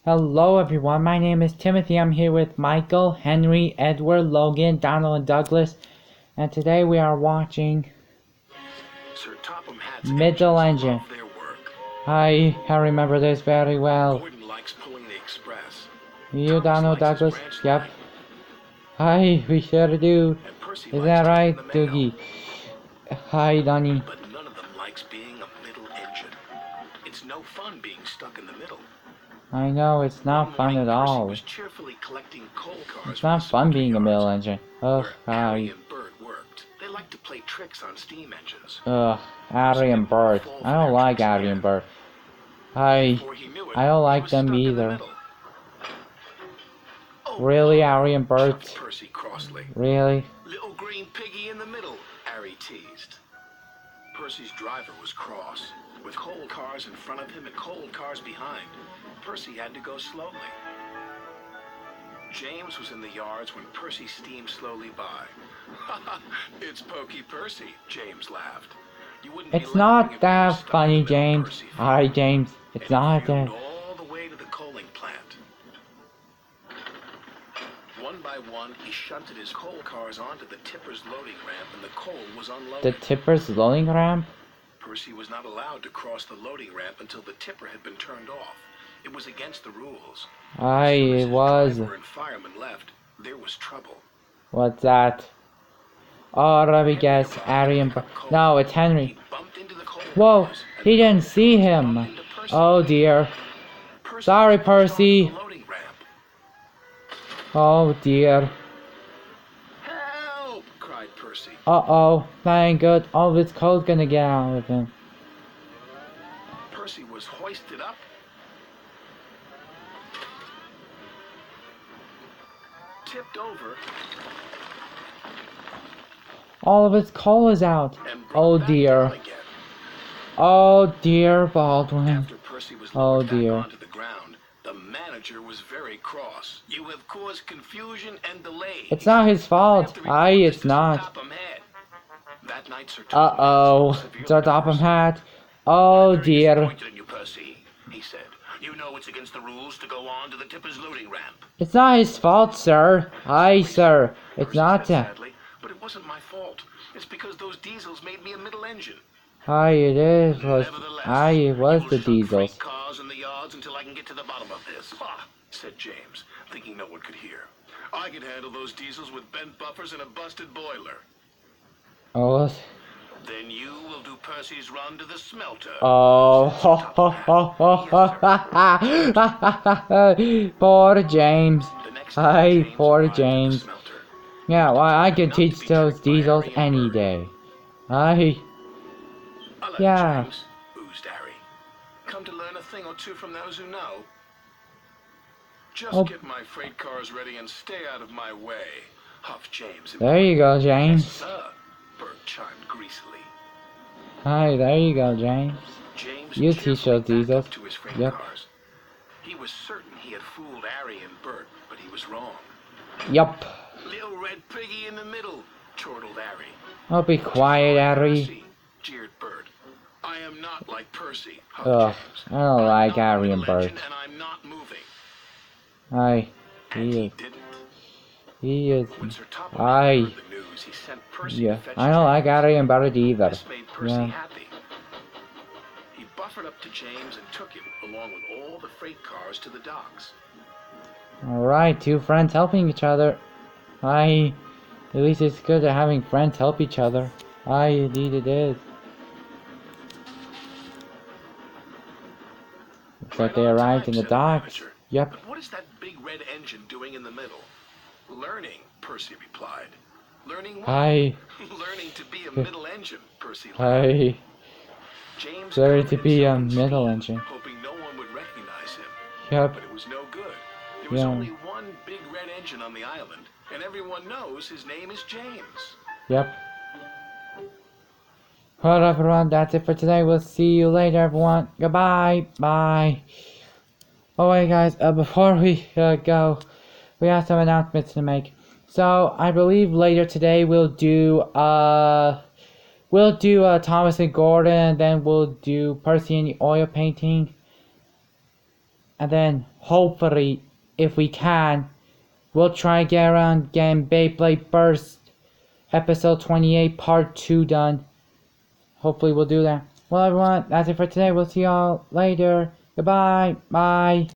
Hello everyone, my name is Timothy. I'm here with Michael, Henry, Edward, Logan, Donald, and Douglas. And today we are watching Middle Engine. I remember this very well. You, Donald, Douglas? Yep. Hi, we sure do. Is that right, Doogie? Hi, Donnie. But none of them likes being a middle engine. It's no fun being stuck in the middle. I know, it's not fun at all. It's not fun being a middle engine. Ugh, Harry and Bert worked. They like to play tricks on steam engines. Ugh, Harry and Bert. I don't like Harry and Bert. I don't like them either. Really, Harry and Bert? Really? Little green piggy in the middle, Harry teased. Percy's driver was cross, with coal cars in front of him and coal cars behind. Percy had to go slowly. James was in the yards when Percy steamed slowly by. It's Pokey Percy, James laughed. It's not that funny, James. Alright, James. It's not that. All the way to the coaling plant. One by one, he shunted his coal cars onto the tipper's loading ramp, and the coal was unloaded. The tipper's loading ramp? Percy was not allowed to cross the loading ramp until the tipper had been turned off. It was against the rules. It was. And firemen left, there was trouble. What's that? Oh, let me guess. Harry and no, it's Henry. Whoa, he didn't see him. Oh dear. Sorry, Percy. Oh dear. Help! Cried Percy. Uh-oh, thank God. All this coal's gonna get out of him. Percy was hoisted up. Tipped over. All of his coal is out. Oh dear. Oh dear, Baldwin. Oh dear. The ground, the manager was very cross. You have caused confusion and delay. It's not his fault. It's not. Uh-oh. It's our Topham hat. Oh dear. He said, "You know it's against the rules to go on to the tipper's loading ramp." It's not his fault, sir. Sir. It's not. Sadly, but it wasn't my fault. It's because those diesels made me a middle engine. It is. It was the diesels. Cars in the yards until I can get to the bottom of this. Said James, thinking no one could hear. I can handle those diesels with bent buffers and a busted boiler. Oh. Then you will do Percy's run to the smelter. Oh. Poor James. Poor James. Yeah, well, I could teach those diesels any day. Yeah. James, oozed Harry. Come to learn a thing or two from those who know. Just get my freight cars ready and stay out of my way, huffed James. There you go, James. Yes, sir, Bert chimed greasily. There you go, James. You teach those diesels. Yep. Cars. He was certain he had fooled Harry and Bert, but he was wrong. Yup. Little red piggy in the middle, chortled Harry. Oh, be quiet, Harry. Jeered Bert. I am not like Percy. Ugh, I don't like Harry and Bert. And I'm not moving. He is. Yeah, I don't like Harry and Bert either. Yeah. He buffered up to James and took him, along with all the freight cars, to the docks. Alright, two friends helping each other. At least it's good at having friends help each other. Indeed it is. Looks like they arrived in the docks. Yep. But what is that big red engine doing in the middle? Learning, Percy replied. Learning what? Learning to be a middle engine, Percy laughed. James learning to be a middle engine. Hoping no one would recognize him. Yep. But it was no good. There was only one big red engine on the island, and everyone knows his name is James. Yep. Well, everyone, that's it for today. We'll see you later, everyone. Goodbye. Bye. Oh, wait, guys. Before we go, we have some announcements to make. So, I believe later today we'll do Thomas and Gordon, and then we'll do Percy and the oil painting. and then hopefully, if we can, we'll try to get around getting Beyblade Burst episode 28 part 2 done. Hopefully we'll do that. Well everyone, that's it for today. We'll see y'all later. Goodbye. Bye.